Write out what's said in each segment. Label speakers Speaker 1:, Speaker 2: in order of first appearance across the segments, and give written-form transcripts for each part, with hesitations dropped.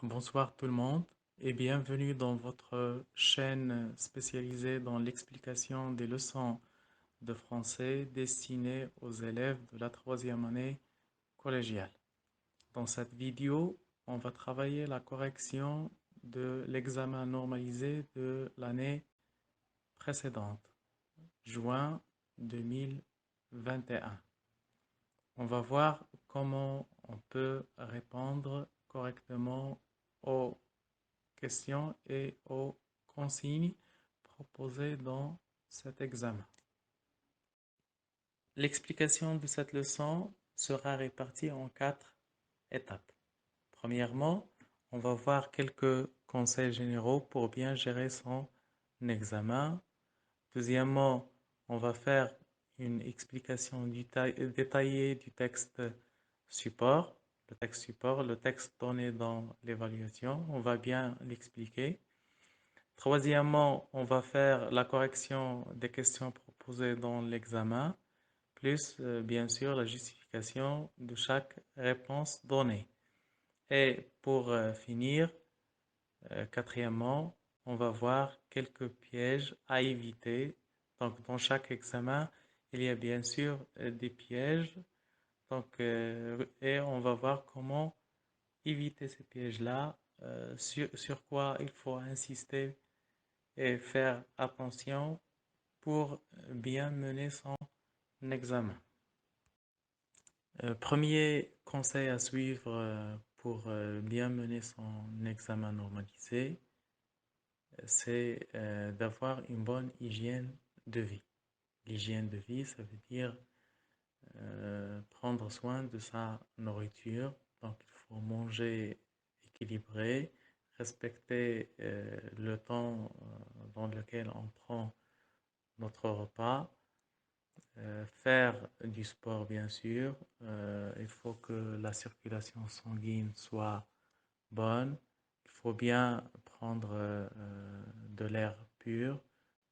Speaker 1: Bonsoir tout le monde et bienvenue dans votre chaîne spécialisée dans l'explication des leçons de français destinées aux élèves de la troisième année collégiale. Dans cette vidéo, on va travailler la correction de l'examen normalisé de l'année précédente, juin 2021. On va voir comment on peut répondre correctement aux questions et aux consignes proposées dans cet examen. L'explication de cette leçon sera répartie en 4 étapes. Premièrement, on va voir quelques conseils généraux pour bien gérer son examen. Deuxièmement, on va faire une explication détaillée du texte support. Le texte donné dans l'évaluation, on va bien l'expliquer. Troisièmement, on va faire la correction des questions proposées dans l'examen, plus bien sûr la justification de chaque réponse donnée. Et pour finir, quatrièmement, on va voir quelques pièges à éviter. Donc, dans chaque examen, il y a bien sûr des pièges. Donc, et on va voir comment éviter ces pièges-là, sur quoi il faut insister et faire attention pour bien mener son examen. Premier conseil à suivre pour bien mener son examen normalisé, c'est d'avoir une bonne hygiène de vie. L'hygiène de vie, ça veut dire prendre soin de sa nourriture. Donc, il faut manger équilibré, respecter le temps dans lequel on prend notre repas, faire du sport bien sûr. Il faut que la circulation sanguine soit bonne. Il faut bien prendre de l'air pur.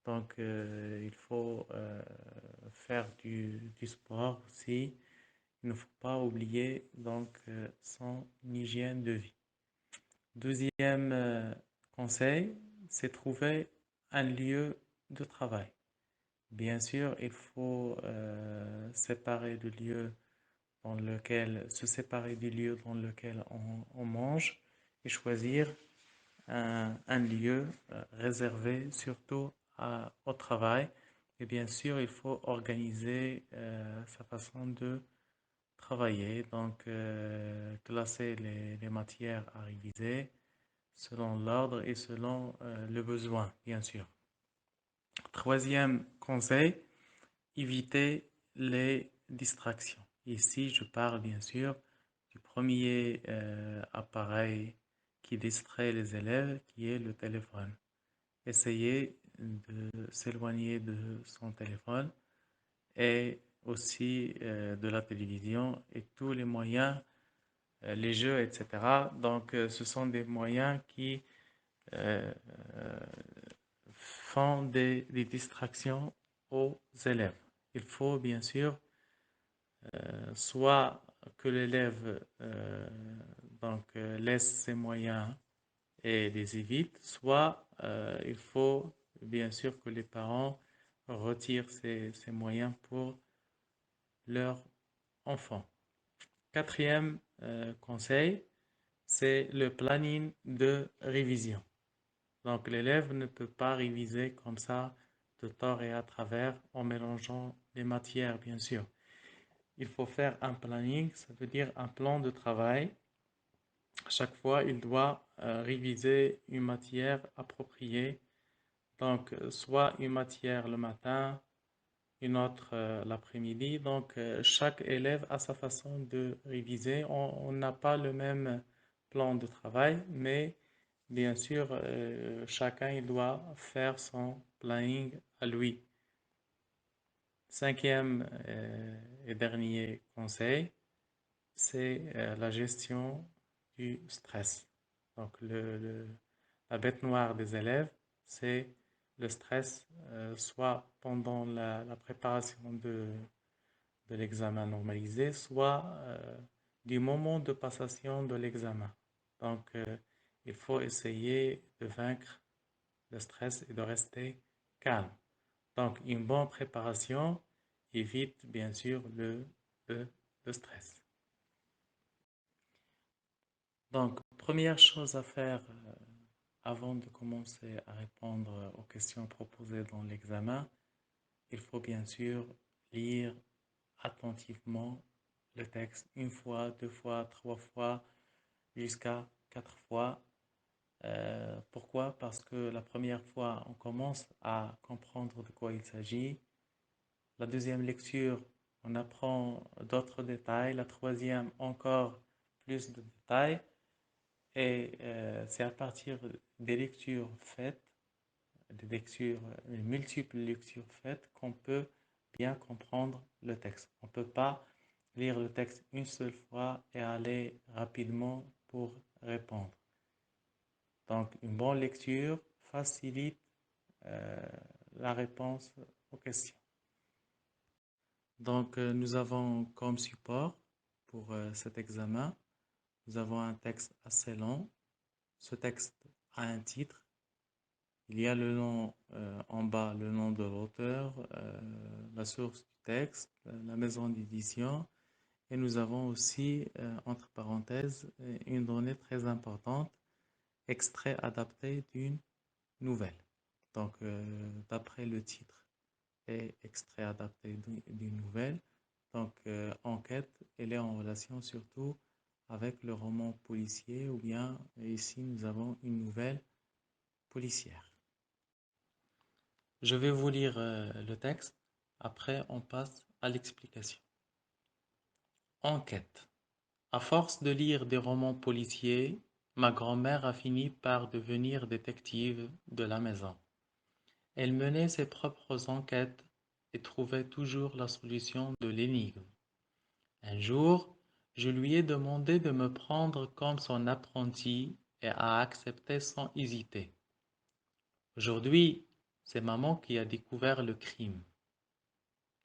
Speaker 1: Donc, il faut faire du sport aussi. Il ne faut pas oublier donc son hygiène de vie. Deuxième conseil, c'est trouver un lieu de travail. Bien sûr, il faut se séparer du lieu dans lequel on mange et choisir un lieu réservé surtout au travail. Et bien sûr, il faut organiser sa façon de travailler, donc classer les matières à réviser selon l'ordre et selon le besoin, bien sûr. Troisième conseil, éviter les distractions. Ici, je parle bien sûr du premier appareil qui distrait les élèves, qui est le téléphone. Essayez de s'éloigner de son téléphone et aussi de la télévision et tous les moyens, les jeux, etc. Donc, ce sont des moyens qui euh, font des distractions aux élèves. Il faut bien sûr soit que l'élève laisse ses moyens et les évite, soit il faut bien sûr que les parents retirent ces moyens pour leur enfant. Quatrième conseil, c'est le planning de révision. Donc l'élève ne peut pas réviser comme ça de tort et à travers en mélangeant les matières, bien sûr. Il faut faire un planning, ça veut dire un plan de travail. Chaque fois, il doit réviser une matière appropriée. Donc, soit une matière le matin, une autre l'après-midi. Donc, chaque élève a sa façon de réviser. On n'a pas le même plan de travail, mais bien sûr, chacun il doit faire son planning à lui. Cinquième et dernier conseil, c'est la gestion du stress. Donc, la bête noire des élèves, c'est le stress, soit pendant la préparation de l'examen normalisé, soit du moment de passation de l'examen. Donc, il faut essayer de vaincre le stress et de rester calme. Donc, une bonne préparation évite bien sûr le, le stress. Donc, première chose à faire avant de commencer à répondre aux questions proposées dans l'examen, il faut bien sûr lire attentivement le texte une fois, deux fois, trois fois, jusqu'à quatre fois. Pourquoi? Parce que la première fois, on commence à comprendre de quoi il s'agit. La deuxième lecture, on apprend d'autres détails. La troisième, encore plus de détails. Et c'est à partir des lectures faites, des lectures, multiples lectures faites, qu'on peut bien comprendre le texte. On ne peut pas lire le texte une seule fois et aller rapidement pour répondre. Donc, une bonne lecture facilite euh, la réponse aux questions. Donc, nous avons comme support pour cet examen, nous avons un texte assez long. Ce texte a un titre. Il y a le nom en bas, le nom de l'auteur, la source du texte, la maison d'édition. Et nous avons aussi, entre parenthèses, une donnée très importante, extrait adapté d'une nouvelle. Donc, d'après le titre et extrait adapté d'une nouvelle, donc enquête, elle est en relation surtout avec le roman policier ou bien ici nous avons une nouvelle policière. Je vais vous lire le texte, après on passe à l'explication. Enquête. À force de lire des romans policiers, ma grand-mère a fini par devenir détective de la maison. Elle menait ses propres enquêtes et trouvait toujours la solution de l'énigme. Un jour, je lui ai demandé de me prendre comme son apprenti et a accepté sans hésiter. Aujourd'hui, c'est maman qui a découvert le crime.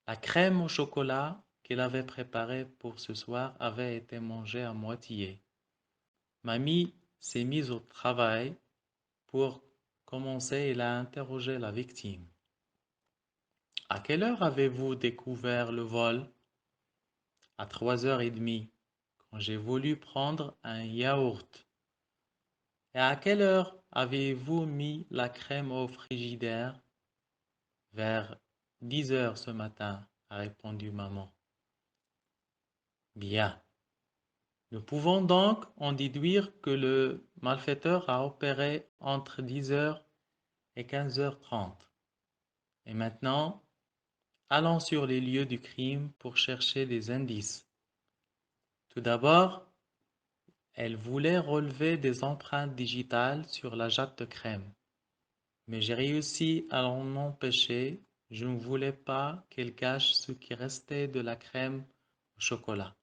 Speaker 1: La crème au chocolat qu'elle avait préparée pour ce soir avait été mangée à moitié. Mamie s'est mise au travail. Pour commencer, elle a interrogé la victime. À quelle heure avez-vous découvert le vol? À 3h30, quand j'ai voulu prendre un yaourt. Et à quelle heure avez-vous mis la crème au frigidaire? Vers 10h ce matin, a répondu maman. Bien. Nous pouvons donc en déduire que le malfaiteur a opéré entre 10h et 15h30. Et maintenant, allons sur les lieux du crime pour chercher des indices. Tout d'abord, elle voulait relever des empreintes digitales sur la jatte de crème. Mais j'ai réussi à l'en empêcher. Je ne voulais pas qu'elle gâche ce qui restait de la crème au chocolat.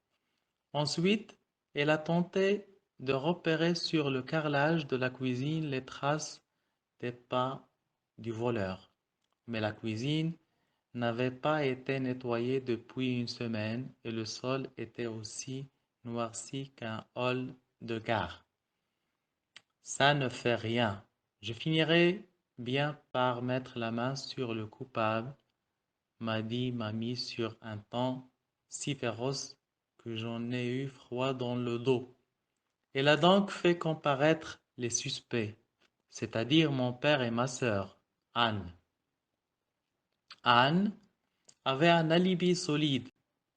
Speaker 1: Ensuite, elle a tenté de repérer sur le carrelage de la cuisine les traces des pas du voleur. Mais la cuisine n'avait pas été nettoyée depuis une semaine et le sol était aussi noirci qu'un hall de gare. Ça ne fait rien. Je finirai bien par mettre la main sur le coupable, m'a dit mamie sur un ton si féroce que j'en ai eu froid dans le dos. Elle a donc fait comparaître les suspects, c'est-à-dire mon père et ma sœur, Anne. Anne avait un alibi solide.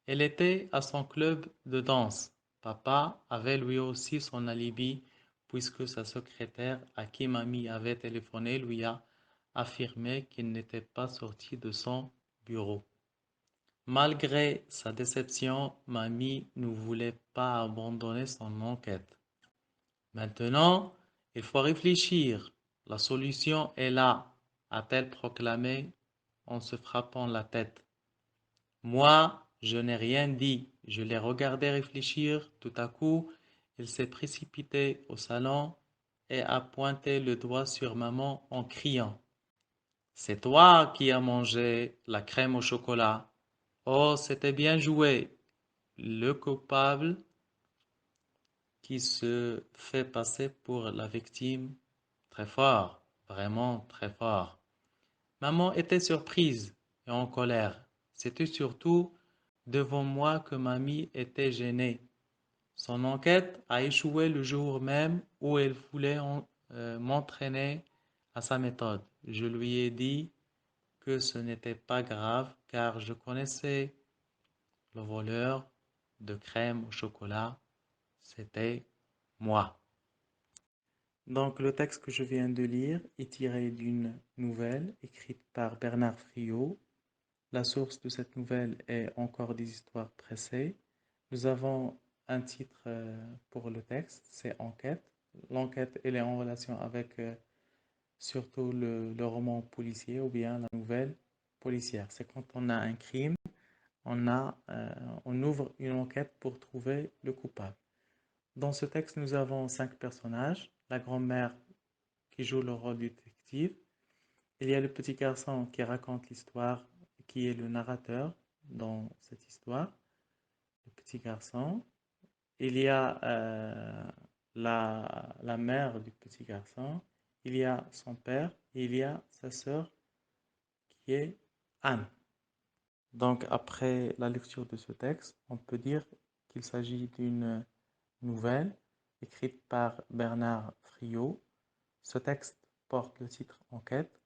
Speaker 1: Elle était à son club de danse. Papa avait lui aussi son alibi puisque sa secrétaire à qui mamie avait téléphoné lui a affirmé qu'il n'était pas sorti de son bureau. Malgré sa déception, mamie ne voulait pas abandonner son enquête. Maintenant, il faut réfléchir. La solution est là, a-t-elle proclamé en se frappant la tête. Moi, je n'ai rien dit. Je l'ai regardé réfléchir. Tout à coup, il s'est précipité au salon et a pointé le doigt sur maman en criant. C'est toi qui as mangé la crème au chocolat. Oh, c'était bien joué. Le coupable, qui se fait passer pour la victime très fort, vraiment très fort. Maman était surprise et en colère. C'était surtout devant moi que mamie était gênée. Son enquête a échoué le jour même où elle voulait m'entraîner à sa méthode. Je lui ai dit que ce n'était pas grave car je connaissais le voleur de crème au chocolat. C'était moi. Donc le texte que je viens de lire est tiré d'une nouvelle écrite par Bernard Friot. La source de cette nouvelle est Encore des histoires pressées. Nous avons un titre pour le texte, c'est Enquête. L'enquête, elle est en relation avec surtout le roman policier ou bien la nouvelle policière. C'est quand on a un crime, on ouvre une enquête pour trouver le coupable. Dans ce texte, nous avons 5 personnages. La grand-mère qui joue le rôle du détective. Il y a le petit garçon qui raconte l'histoire, qui est le narrateur dans cette histoire. Le petit garçon. Il y a la mère du petit garçon. Il y a son père. Et il y a sa sœur qui est Anne. Donc après la lecture de ce texte, on peut dire qu'il s'agit d'une nouvelle écrite par Bernard Friot. Ce texte porte le titre Enquête.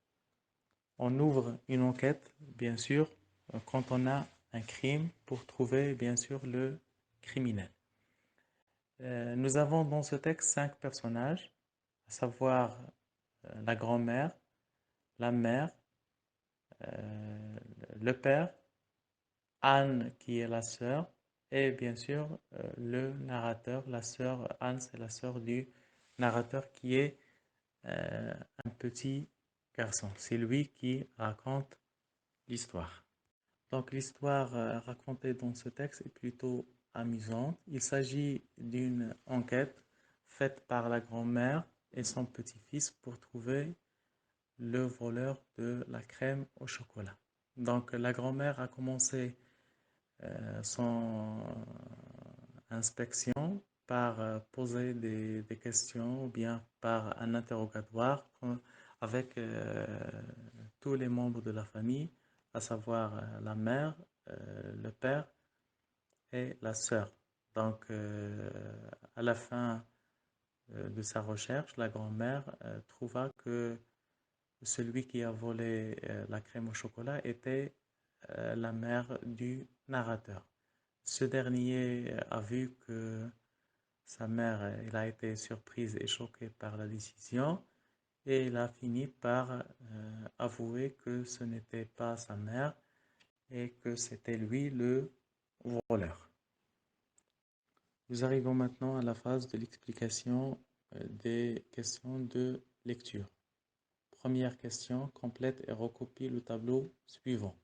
Speaker 1: On ouvre une enquête, bien sûr, quand on a un crime pour trouver, bien sûr, le criminel. Nous avons dans ce texte 5 personnages, à savoir la grand-mère, la mère, euh, le père, Anne qui est la sœur, et bien sûr le narrateur. La sœur, Anne, c'est la sœur du narrateur qui est un petit garçon. C'est lui qui raconte l'histoire. Donc l'histoire racontée dans ce texte est plutôt amusante. Il s'agit d'une enquête faite par la grand-mère et son petit-fils pour trouver le voleur de la crème au chocolat. Donc la grand-mère a commencé son inspection par poser des questions ou bien par un interrogatoire avec tous les membres de la famille, à savoir la mère, le père et la sœur. Donc, à la fin de sa recherche, la grand-mère trouva que celui qui a volé la crème au chocolat était la mère du narrateur. Ce dernier a vu que sa mère, elle a été surprise et choquée par la décision et il a fini par avouer que ce n'était pas sa mère et que c'était lui le voleur. Nous arrivons maintenant à la phase de l'explication des questions de lecture. Première question, complète et recopie le tableau suivant.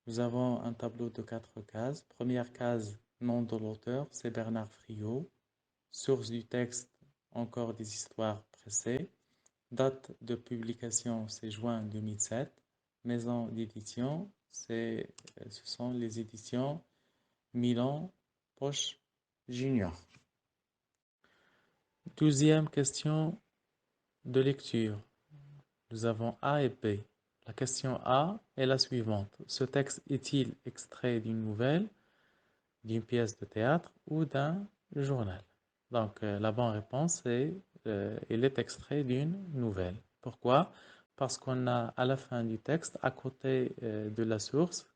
Speaker 1: Nous avons un tableau de 4 cases. Première case, nom de l'auteur, c'est Bernard Friot. Source du texte, encore des histoires pressées. Date de publication, c'est juin 2007. Maison d'édition, ce sont les éditions Milan Poche Junior. 12e question de lecture. Nous avons A et B. La question A est la suivante. Ce texte est-il extrait d'une nouvelle, d'une pièce de théâtre ou d'un journal? Donc, la bonne réponse est il est extrait d'une nouvelle. Pourquoi? Parce qu'on a à la fin du texte, à côté de la source,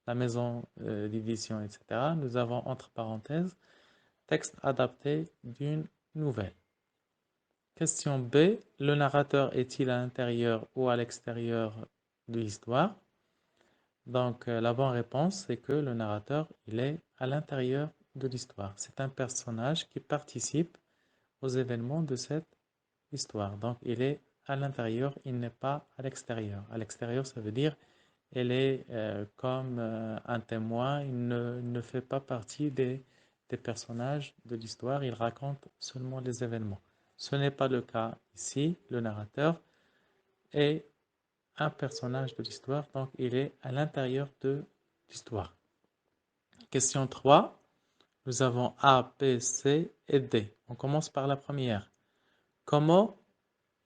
Speaker 1: la maison d'édition, etc., nous avons entre parenthèses texte adapté d'une nouvelle. Question B, le narrateur est-il à l'intérieur ou à l'extérieur de l'histoire? Donc, la bonne réponse, c'est que le narrateur, il est à l'intérieur de l'histoire. C'est un personnage qui participe aux événements de cette histoire. Donc, il est à l'intérieur, il n'est pas à l'extérieur. À l'extérieur, ça veut dire il est comme un témoin, il ne fait pas partie des personnages de l'histoire, il raconte seulement les événements. Ce n'est pas le cas ici, le narrateur est un personnage de l'histoire, donc il est à l'intérieur de l'histoire. Question 3. Nous avons A, B, C et D. On commence par la première. Comment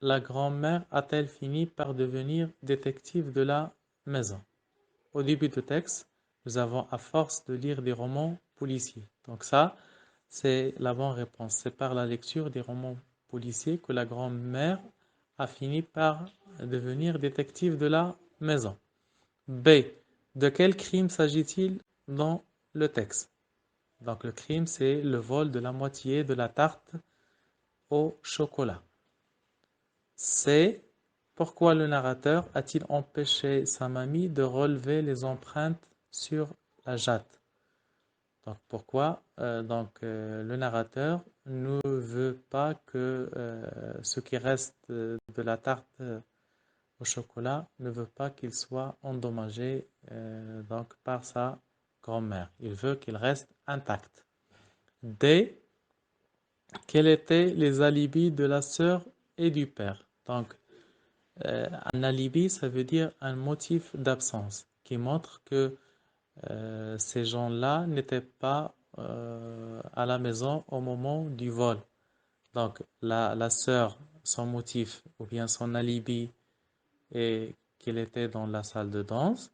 Speaker 1: la grand-mère a-t-elle fini par devenir détective de la maison? Au début du texte, nous avons à force de lire des romans policiers. Donc ça, c'est la bonne réponse. C'est par la lecture des romans policiers que la grand-mère a fini par devenir détective de la maison. B. De quel crime s'agit-il dans le texte? Donc le crime, c'est le vol de la moitié de la tarte au chocolat. C. Pourquoi le narrateur a-t-il empêché sa mamie de relever les empreintes sur la jatte? Donc pourquoi le narrateur ne veut pas que ce qui reste de la tarte au chocolat ne veut pas qu'il soit endommagé par sa grand-mère. Il veut qu'il reste intact. D. Quels étaient les alibis de la sœur et du père? Donc un alibi, ça veut dire un motif d'absence qui montre que ces gens-là n'étaient pas à la maison au moment du vol. Donc, la sœur, son motif ou bien son alibi est qu'il était dans la salle de danse.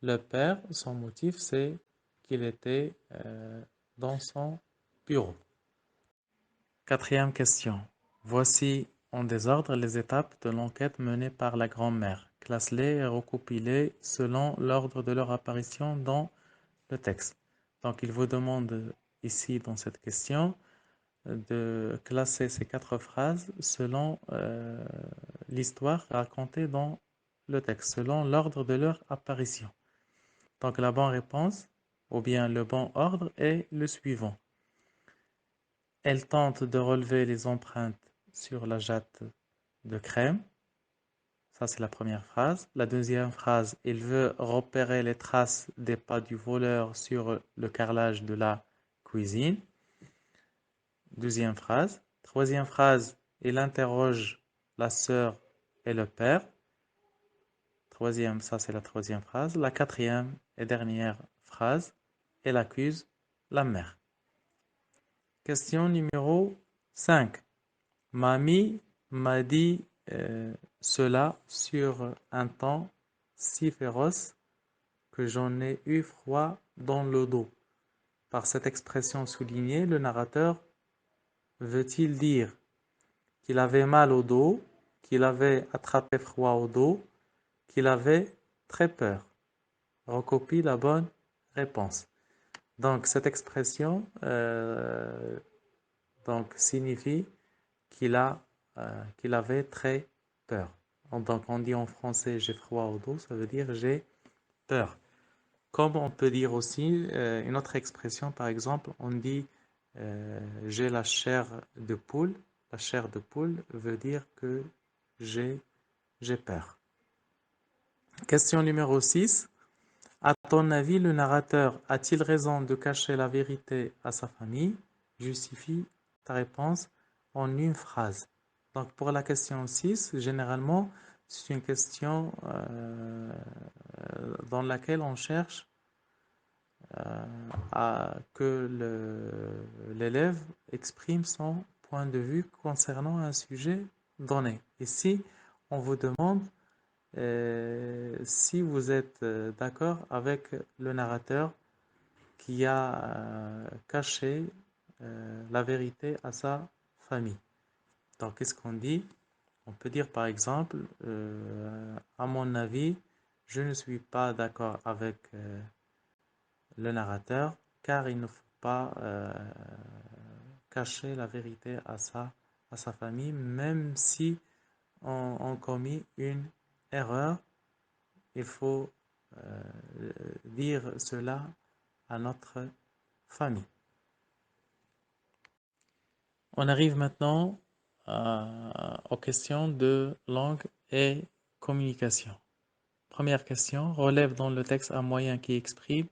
Speaker 1: Le père, son motif, c'est qu'il était dans son bureau. Quatrième question. Voici en désordre les étapes de l'enquête menée par la grand-mère. Classe-les et recopie-les selon l'ordre de leur apparition dans le texte. Donc, il vous demande ici, dans cette question, de classer ces 4 phrases selon l'histoire racontée dans le texte, selon l'ordre de leur apparition. Donc, la bonne réponse, ou bien le bon ordre, est le suivant. Elle tente de relever les empreintes sur la jatte de crème. Ça, c'est la première phrase. La deuxième phrase, il veut repérer les traces des pas du voleur sur le carrelage de la cuisine. Deuxième phrase. Troisième phrase, il interroge la sœur et le père. Troisième, ça c'est la troisième phrase. La quatrième et dernière phrase, elle accuse la mère. Question numéro 5. Mamie m'a dit cela sur un ton si féroce que j'en ai eu froid dans le dos. Par cette expression soulignée, le narrateur veut-il dire qu'il avait mal au dos, qu'il avait attrapé froid au dos, qu'il avait très peur? Recopie la bonne réponse. Donc cette expression signifie qu'il avait très peur. Donc on dit en français j'ai froid au dos, ça veut dire j'ai peur. Comme on peut dire aussi une autre expression, par exemple, on dit j'ai la chair de poule. La chair de poule veut dire que j'ai peur. Question numéro 6. À ton avis, le narrateur a-t-il raison de cacher la vérité à sa famille? Justifie ta réponse en une phrase. Donc pour la question 6, généralement, c'est une question dans laquelle on cherche à que l'élève exprime son point de vue concernant un sujet donné. Ici, on vous demande si vous êtes d'accord avec le narrateur qui a caché la vérité à sa famille. Donc, qu'est-ce qu'on dit? On peut dire par exemple, à mon avis, je ne suis pas d'accord avec le narrateur car il ne faut pas cacher la vérité à sa famille, même si on commet une erreur, il faut dire cela à notre famille. On arrive maintenant aux questions de langue et communication. Première question, relève dans le texte un moyen qui exprime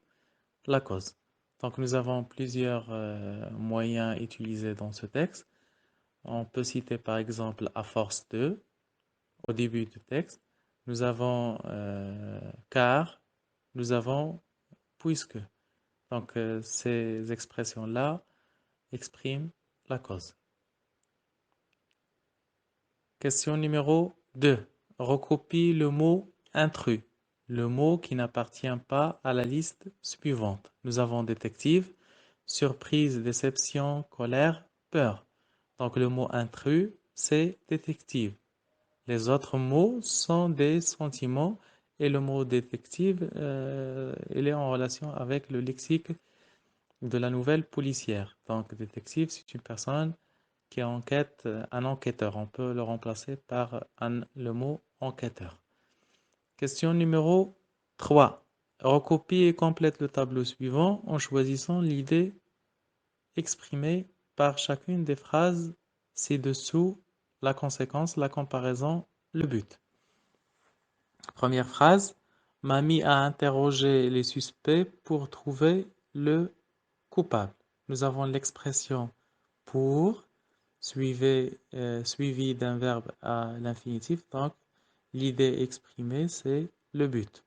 Speaker 1: la cause. Donc nous avons plusieurs moyens utilisés dans ce texte. On peut citer par exemple à force de au début du texte. Nous avons car, nous avons puisque. Donc, ces expressions-là expriment la cause. Question numéro 2. Recopie le mot intrus, le mot qui n'appartient pas à la liste suivante. Nous avons détective, surprise, déception, colère, peur. Donc le mot intrus, c'est détective. Les autres mots sont des sentiments et le mot détective, il est en relation avec le lexique de la nouvelle policière. Donc détective, c'est une personne qui enquête, un enquêteur. On peut le remplacer par le mot enquêteur. Question numéro 3. Recopie et complète le tableau suivant en choisissant l'idée exprimée par chacune des phrases ci-dessous, la conséquence, la comparaison, le but. Première phrase. Mamie a interrogé les suspects pour trouver le coupable. Nous avons l'expression pour suivi d'un verbe à l'infinitif. Donc, l'idée exprimée, c'est le but.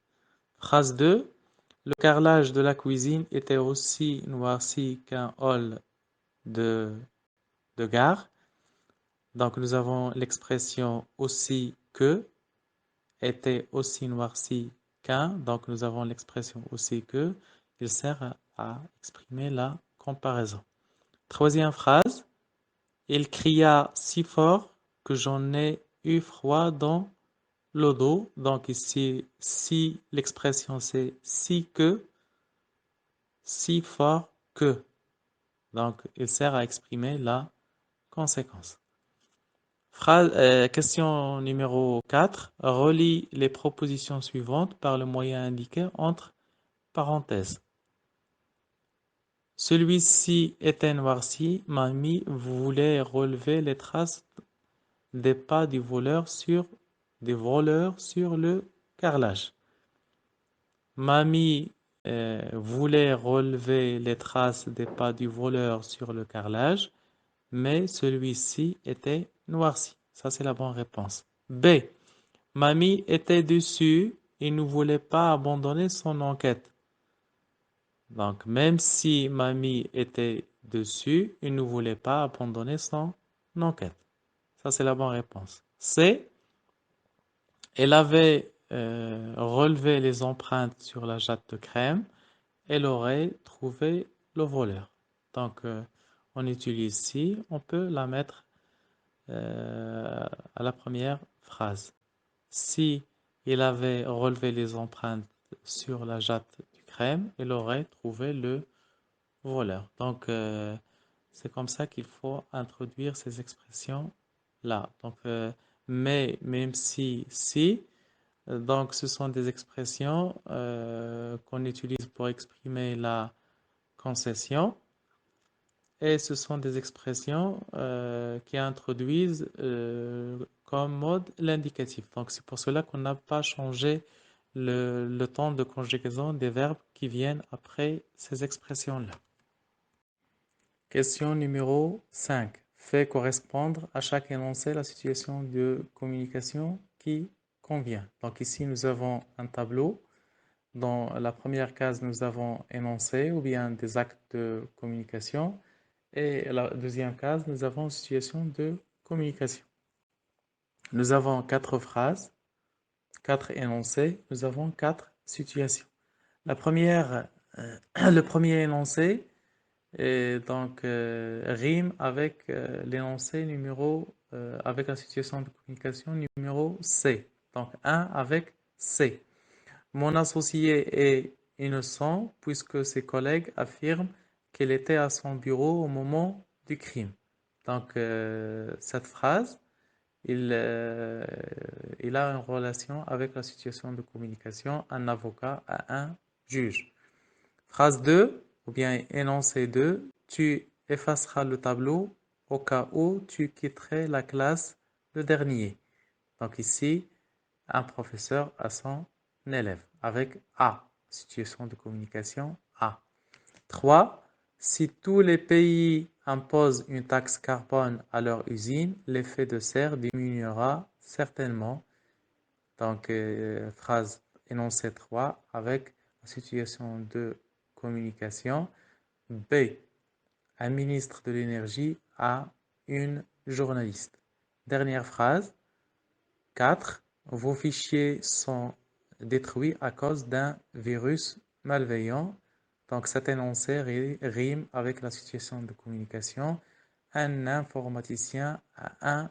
Speaker 1: Phrase 2. Le carrelage de la cuisine était aussi noirci qu'un hall de gare. Donc, nous avons l'expression aussi que, était aussi noirci qu'un. Donc, nous avons l'expression aussi que. Il sert à exprimer la comparaison. Troisième phrase. Il cria si fort que j'en ai eu froid dans le dos. Donc ici, si l'expression c'est si que, si fort que. Donc il sert à exprimer la conséquence. Question numéro 4. Relie les propositions suivantes par le moyen indiqué entre parenthèses. Celui-ci était noirci. Mamie voulait relever les traces des pas des voleurs sur le carrelage. Mamie voulait relever les traces des pas du voleur sur le carrelage, mais celui-ci était noirci. Ça, c'est la bonne réponse. B. Mamie était déçue et ne voulait pas abandonner son enquête. Donc, même si Mamie était déçue, il ne voulait pas abandonner son enquête. Ça, c'est la bonne réponse. C. Elle avait relevé les empreintes sur la jatte de crème. Elle aurait trouvé le voleur. Donc, on utilise si, on peut la mettre à la première phrase. Si il avait relevé les empreintes sur la jatte de crème, elle aurait trouvé le voleur. Donc, c'est comme ça qu'il faut introduire ces expressions-là. Donc, mais, même si, donc, ce sont des expressions qu'on utilise pour exprimer la concession et ce sont des expressions qui introduisent comme mode l'indicatif. Donc, c'est pour cela qu'on n'a pas changé le temps de conjugaison des verbes qui viennent après ces expressions-là. Question numéro 5. Fait correspondre à chaque énoncé la situation de communication qui convient. Donc ici, nous avons un tableau. Dans la première case, nous avons énoncé ou bien des actes de communication. Et la deuxième case, nous avons situation de communication. Nous avons 4 phrases, 4 énoncés, nous avons 4 situations. La première, le premier énoncé donc rime avec l'énoncé numéro, avec la situation de communication numéro C. Donc 1 avec C. Mon associé est innocent puisque ses collègues affirment qu'il était à son bureau au moment du crime. Donc cette phrase, il a une relation avec la situation de communication, un avocat à un juge. Phrase 2, ou bien énoncé 2, tu effaceras le tableau au cas où tu quitterais la classe le dernier. Donc ici, un professeur à son élève avec A, situation de communication A. 3. Si tous les pays imposent une taxe carbone à leur usine, l'effet de serre diminuera certainement. Donc, phrase énoncé 3 avec la situation de communication. B. Un ministre de l'énergie à une journaliste. Dernière phrase. 4. Vos fichiers sont détruits à cause d'un virus malveillant. Donc cet énoncé rime avec la situation de communication. Un informaticien à un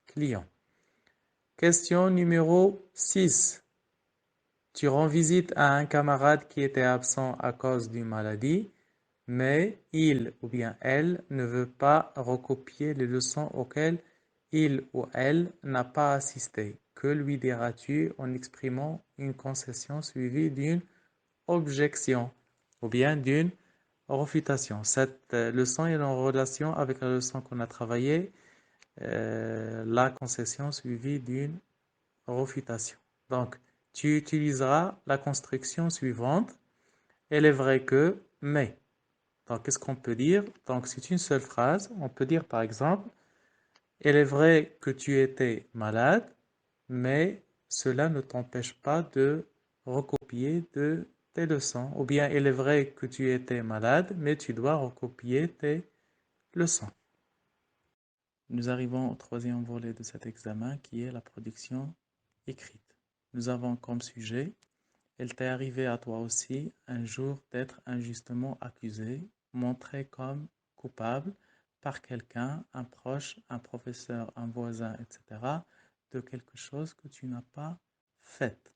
Speaker 1: client. Question numéro 6. Tu rends visite à un camarade qui était absent à cause d'une maladie, mais il ou bien elle ne veut pas recopier les leçons auxquelles il ou elle n'a pas assisté. Que lui diras-tu en exprimant une concession suivie d'une objection ou bien d'une réfutation? Cette leçon est en relation avec la leçon qu'on a travaillée, la concession suivie d'une réfutation. Donc, tu utiliseras la construction suivante. Elle est vraie que, mais. Donc, qu'est-ce qu'on peut dire? Donc, c'est une seule phrase. On peut dire, par exemple, il est vrai que tu étais malade, mais cela ne t'empêche pas de recopier tes leçons. Ou bien, il est vrai que tu étais malade, mais tu dois recopier tes leçons. Nous arrivons au troisième volet de cet examen qui est la production écrite. Nous avons comme sujet: il t'est arrivé à toi aussi un jour d'être injustement accusé, montré comme coupable par quelqu'un, un proche, un professeur, un voisin, etc., de quelque chose que tu n'as pas fait.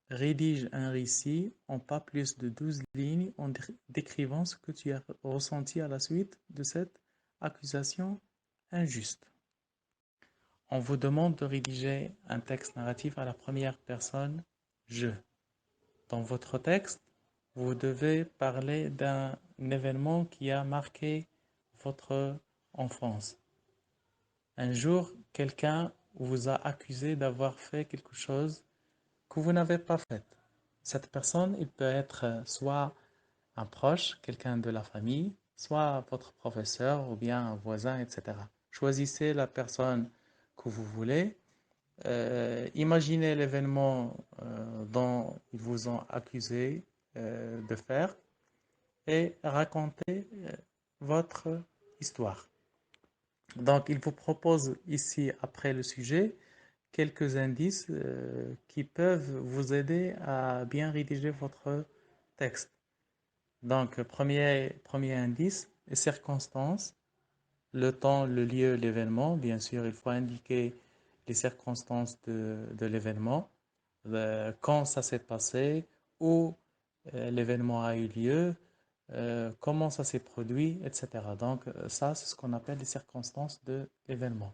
Speaker 1: Rédige un récit en pas plus de 12 lignes en décrivant ce que tu as ressenti à la suite de cette accusation injuste. On vous demande de rédiger un texte narratif à la première personne, je. Dans votre texte, vous devez parler d'un événement qui a marqué votre enfance. Un jour, quelqu'un vous a accusé d'avoir fait quelque chose que vous n'avez pas fait. Cette personne, il peut être soit un proche, quelqu'un de la famille, soit votre professeur ou bien un voisin, etc. Choisissez la personne que vous voulez. Imaginez l'événement dont ils vous ont accusé de faire et racontez votre histoire. Donc, il vous propose ici, après le sujet, quelques indices qui peuvent vous aider à bien rédiger votre texte. Donc, premier indice, les circonstances, le temps, le lieu, l'événement. Bien sûr, il faut indiquer les circonstances de l'événement, quand ça s'est passé, où l'événement a eu lieu, comment ça s'est produit, etc. Donc, ça, c'est ce qu'on appelle les circonstances de l'événement.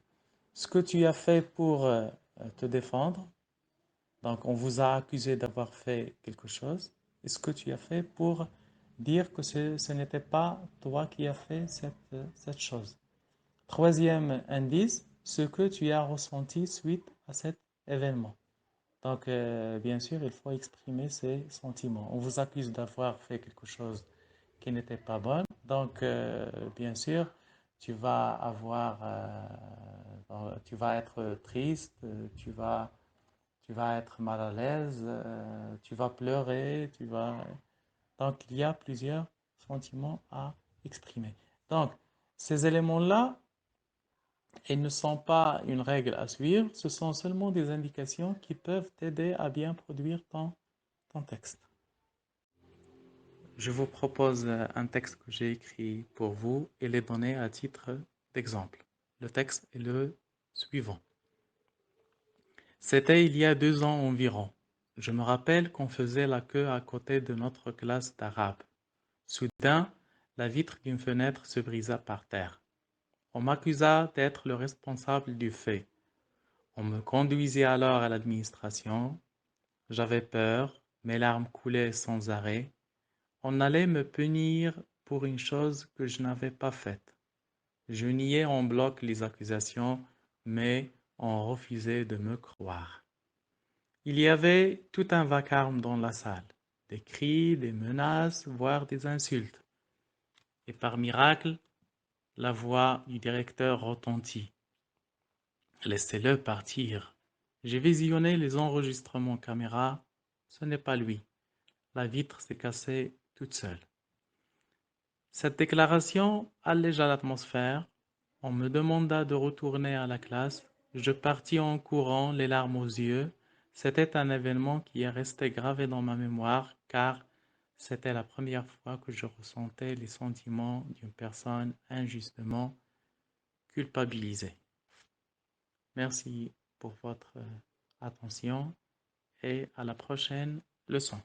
Speaker 1: Ce que tu as fait pour te défendre, donc on vous a accusé d'avoir fait quelque chose, et ce que tu as fait pour dire que ce n'était pas toi qui as fait cette chose. Troisième indice, ce que tu as ressenti suite à cet événement. Donc, bien sûr, il faut exprimer ses sentiments. On vous accuse d'avoir fait quelque chose qui n'était pas bon. Donc, bien sûr, tu vas tu vas être triste, tu vas être mal à l'aise, tu vas pleurer, Donc, il y a plusieurs sentiments à exprimer. Donc, ces éléments-là, ils ne sont pas une règle à suivre, ce sont seulement des indications qui peuvent t'aider à bien produire ton texte. Je vous propose un texte que j'ai écrit pour vous et les donner à titre d'exemple. Le texte est le suivant. C'était il y a 2 ans environ. Je me rappelle qu'on faisait la queue à côté de notre classe d'arabe. Soudain, la vitre d'une fenêtre se brisa par terre. On m'accusa d'être le responsable du fait. On me conduisit alors à l'administration. J'avais peur, mes larmes coulaient sans arrêt. On allait me punir pour une chose que je n'avais pas faite. Je niais en bloc les accusations, mais on refusait de me croire. Il y avait tout un vacarme dans la salle, des cris, des menaces, voire des insultes. Et par miracle, la voix du directeur retentit. Laissez-le partir. J'ai visionné les enregistrements caméra. Ce n'est pas lui. La vitre s'est cassée toute seule. Cette déclaration allégea l'atmosphère. On me demanda de retourner à la classe. Je partis en courant, les larmes aux yeux. C'était un événement qui est resté gravé dans ma mémoire car c'était la première fois que je ressentais les sentiments d'une personne injustement culpabilisée. Merci pour votre attention et à la prochaine leçon.